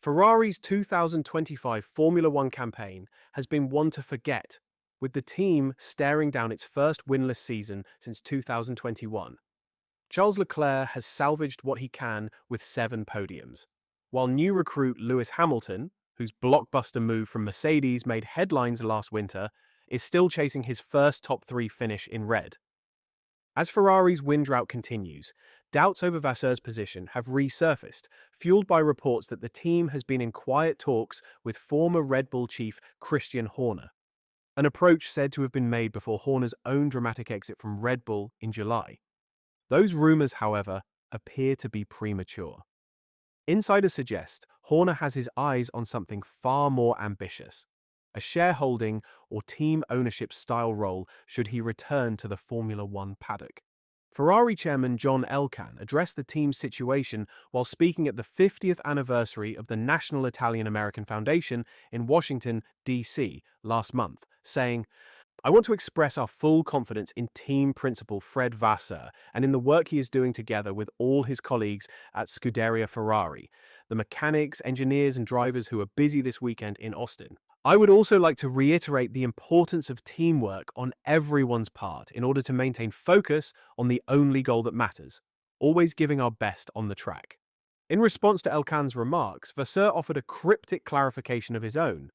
Ferrari's 2025 Formula One campaign has been one to forget, with the team staring down its first winless season since 2021. Charles Leclerc has salvaged what he can with 7 podiums, while new recruit Lewis Hamilton, whose blockbuster move from Mercedes made headlines last winter, is still chasing his first top 3 finish in red. As Ferrari's win drought continues, doubts over Vasseur's position have resurfaced, fueled by reports that the team has been in quiet talks with former Red Bull chief Christian Horner, an approach said to have been made before Horner's own dramatic exit from Red Bull in July. Those rumours, however, appear to be premature. Insiders suggest Horner has his eyes on something far more ambitious: a shareholding or team ownership style role should he return to the Formula One paddock. Ferrari chairman John Elkann addressed the team's situation while speaking at the 50th anniversary of the National Italian-American Foundation in Washington, D.C. last month, saying, "I want to express our full confidence in team principal Fred Vasseur and in the work he is doing together with all his colleagues at Scuderia Ferrari, the mechanics, engineers and drivers who are busy this weekend in Austin. I would also like to reiterate the importance of teamwork on everyone's part in order to maintain focus on the only goal that matters, always giving our best on the track." In response to Elkann's remarks, Vasseur offered a cryptic clarification of his own,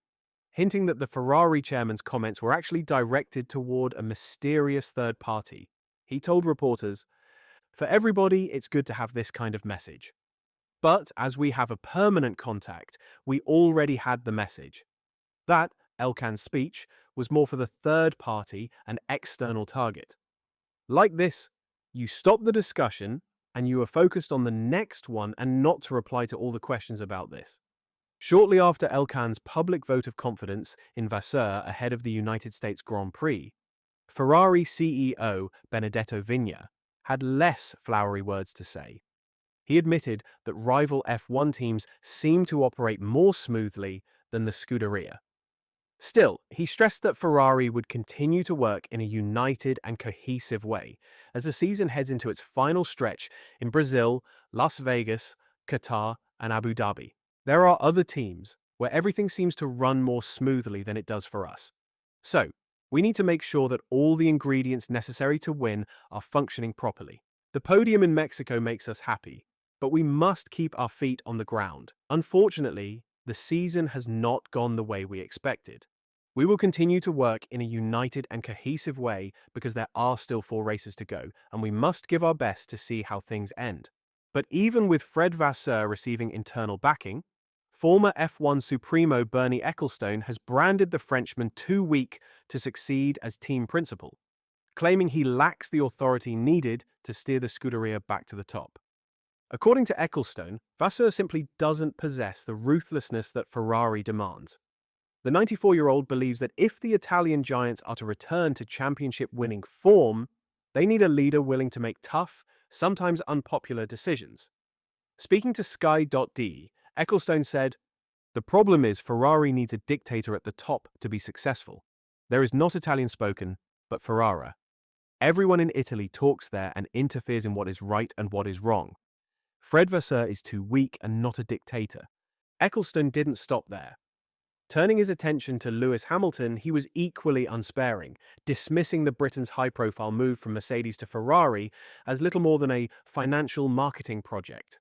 hinting that the Ferrari chairman's comments were actually directed toward a mysterious third party. He told reporters, "For everybody, it's good to have this kind of message. But as we have a permanent contact, we already had the message." That, Elkann's speech, was more for the third party and external target. Like this, you stop the discussion and you are focused on the next one and not to reply to all the questions about this. Shortly after Elkann's public vote of confidence in Vasseur ahead of the United States Grand Prix, Ferrari CEO Benedetto Vigna had less flowery words to say. He admitted that rival F1 teams seem to operate more smoothly than the Scuderia. Still, he stressed that Ferrari would continue to work in a united and cohesive way as the season heads into its final stretch in Brazil, Las Vegas, Qatar, and Abu Dhabi. There are other teams where everything seems to run more smoothly than it does for us. So, we need to make sure that all the ingredients necessary to win are functioning properly. The podium in Mexico makes us happy, but we must keep our feet on the ground. Unfortunately, the season has not gone the way we expected. We will continue to work in a united and cohesive way because there are still 4 races to go, and we must give our best to see how things end. But even with Fred Vasseur receiving internal backing, former F1 Supremo Bernie Ecclestone has branded the Frenchman too weak to succeed as team principal, claiming he lacks the authority needed to steer the Scuderia back to the top. According to Ecclestone, Vasseur simply doesn't possess the ruthlessness that Ferrari demands. The 94-year-old believes that if the Italian giants are to return to championship-winning form, they need a leader willing to make tough, sometimes unpopular decisions. Speaking to Sky.de, Ecclestone said, "The problem is Ferrari needs a dictator at the top to be successful. There is not Italian spoken, but Ferrara. Everyone in Italy talks there and interferes in what is right and what is wrong. Fred Vasseur is too weak and not a dictator." Ecclestone didn't stop there. Turning his attention to Lewis Hamilton, he was equally unsparing, dismissing the Britain's high-profile move from Mercedes to Ferrari as little more than a financial marketing project.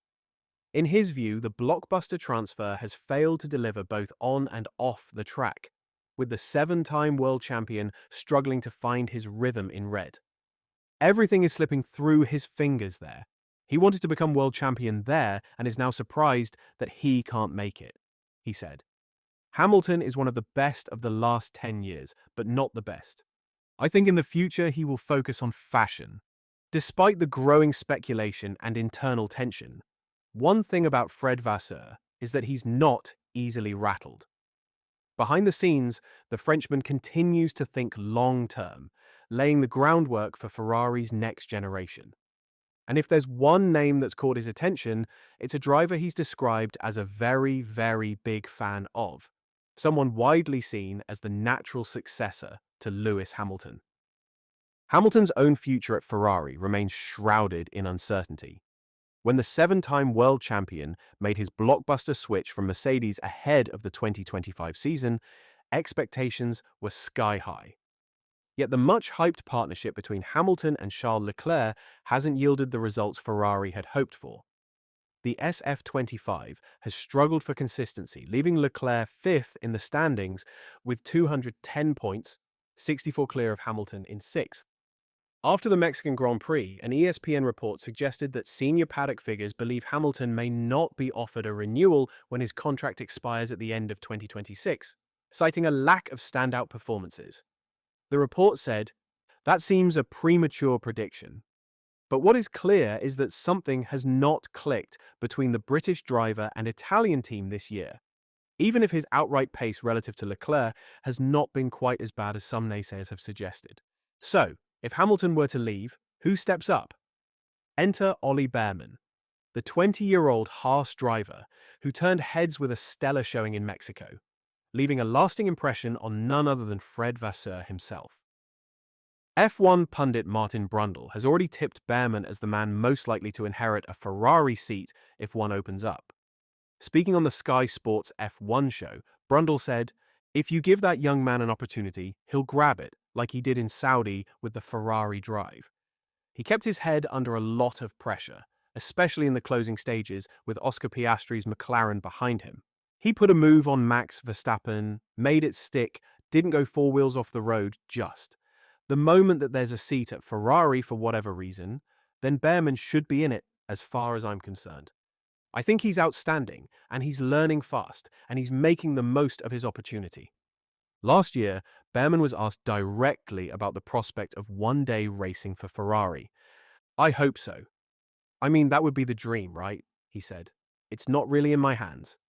In his view, the blockbuster transfer has failed to deliver both on and off the track, with the 7-time world champion struggling to find his rhythm in red. Everything is slipping through his fingers there. He wanted to become world champion there and is now surprised that he can't make it, he said. Hamilton is one of the best of the last 10 years, but not the best. I think in the future he will focus on fashion. Despite the growing speculation and internal tension, one thing about Fred Vasseur is that he's not easily rattled. Behind the scenes, the Frenchman continues to think long-term, laying the groundwork for Ferrari's next generation. And if there's one name that's caught his attention, it's a driver he's described as a very, very big fan of, someone widely seen as the natural successor to Lewis Hamilton. Hamilton's own future at Ferrari remains shrouded in uncertainty. When the seven-time world champion made his blockbuster switch from Mercedes ahead of the 2025 season, expectations were sky high. Yet the much-hyped partnership between Hamilton and Charles Leclerc hasn't yielded the results Ferrari had hoped for. The SF25 has struggled for consistency, leaving Leclerc fifth in the standings with 210 points, 64 clear of Hamilton in sixth. After the Mexican Grand Prix, an ESPN report suggested that senior paddock figures believe Hamilton may not be offered a renewal when his contract expires at the end of 2026, citing a lack of standout performances. The report said, "That seems a premature prediction." But what is clear is that something has not clicked between the British driver and Italian team this year, even if his outright pace relative to Leclerc has not been quite as bad as some naysayers have suggested. So, if Hamilton were to leave, who steps up? Enter Ollie Bearman, the 20-year-old Haas driver who turned heads with a stellar showing in Mexico, leaving a lasting impression on none other than Fred Vasseur himself. F1 pundit Martin Brundle has already tipped Bearman as the man most likely to inherit a Ferrari seat if one opens up. Speaking on the Sky Sports F1 show, Brundle said, "If you give that young man an opportunity, he'll grab it, like he did in Saudi with the Ferrari drive." He kept his head under a lot of pressure, especially in the closing stages with Oscar Piastri's McLaren behind him. He put a move on Max Verstappen, made it stick, didn't go four wheels off the road, just. The moment that there's a seat at Ferrari for whatever reason, then Bearman should be in it as far as I'm concerned. I think he's outstanding, and he's learning fast, and he's making the most of his opportunity. Last year, Bearman was asked directly about the prospect of one day racing for Ferrari. "I hope so. I mean, that would be the dream, right?" he said. "It's not really in my hands.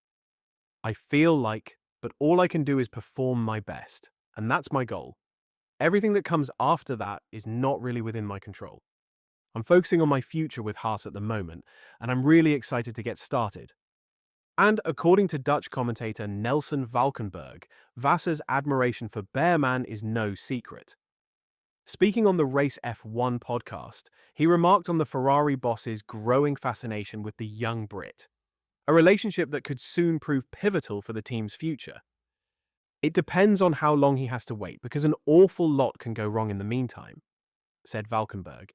I feel like, but all I can do is perform my best, and that's my goal. Everything that comes after that is not really within my control. I'm focusing on my future with Haas at the moment, and I'm really excited to get started." And according to Dutch commentator Nelson Valkenburg, Vasseur's admiration for Bearman is no secret. Speaking on the Race F1 podcast, he remarked on the Ferrari boss's growing fascination with the young Brit, a relationship that could soon prove pivotal for the team's future. "It depends on how long he has to wait, because an awful lot can go wrong in the meantime," said Valkenburg.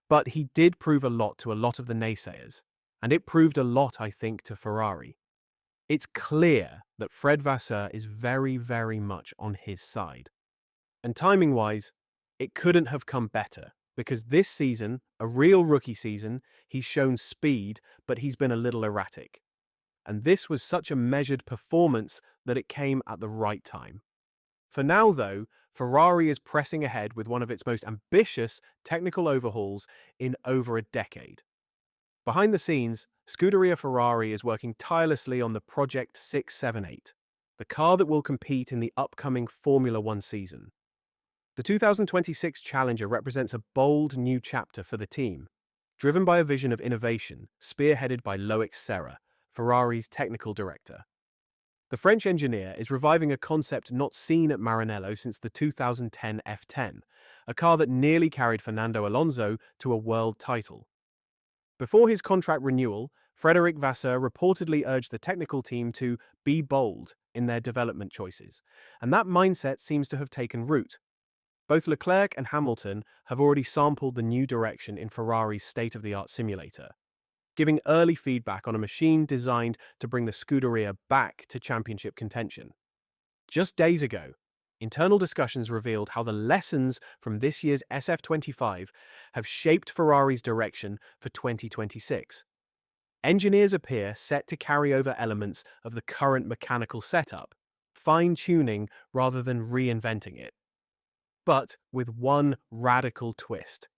"But he did prove a lot to a lot of the naysayers, and it proved a lot, I think, to Ferrari. It's clear that Fred Vasseur is very, very much on his side. And timing-wise, it couldn't have come better, because this season, a real rookie season, he's shown speed, but he's been a little erratic. And this was such a measured performance that it came at the right time. For now, though, Ferrari is pressing ahead with one of its most ambitious technical overhauls in over a decade. Behind the scenes, Scuderia Ferrari is working tirelessly on the Project 678, the car that will compete in the upcoming Formula One season. The 2026 Challenger represents a bold new chapter for the team, driven by a vision of innovation spearheaded by Loïc Serra, Ferrari's technical director. The French engineer is reviving a concept not seen at Maranello since the 2010 F10, a car that nearly carried Fernando Alonso to a world title. Before his contract renewal, Frédéric Vasseur reportedly urged the technical team to be bold in their development choices, and that mindset seems to have taken root. Both Leclerc and Hamilton have already sampled the new direction in Ferrari's state-of-the-art simulator, giving early feedback on a machine designed to bring the Scuderia back to championship contention. Just days ago, internal discussions revealed how the lessons from this year's SF25 have shaped Ferrari's direction for 2026. Engineers appear set to carry over elements of the current mechanical setup, fine-tuning rather than reinventing it. But with one radical twist: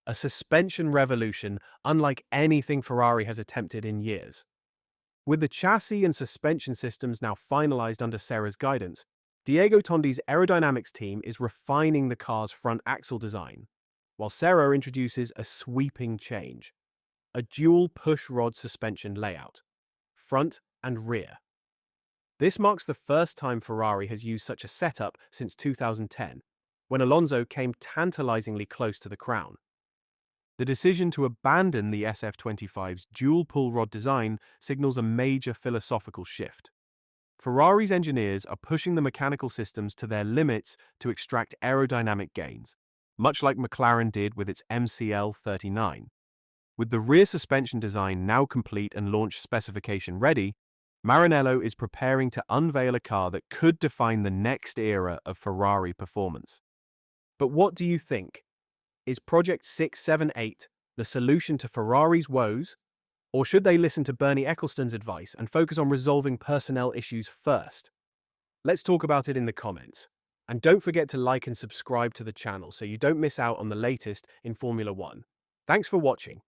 a suspension revolution unlike anything Ferrari has attempted in years. With the chassis and suspension systems now finalized under Serra's guidance, Diego Tondi's aerodynamics team is refining the car's front axle design, while Serra introduces a sweeping change: a dual push-rod suspension layout, front and rear. This marks the first time Ferrari has used such a setup since 2010, when Alonso came tantalizingly close to the crown. The decision to abandon the SF25's dual pull rod design signals a major philosophical shift. Ferrari's engineers are pushing the mechanical systems to their limits to extract aerodynamic gains, much like McLaren did with its MCL39. With the rear suspension design now complete and launch specification ready, Maranello is preparing to unveil a car that could define the next era of Ferrari performance. But what do you think? Is Project 678 the solution to Ferrari's woes? Or should they listen to Bernie Ecclestone's advice and focus on resolving personnel issues first? Let's talk about it in the comments. And don't forget to like and subscribe to the channel so you don't miss out on the latest in Formula One. Thanks for watching.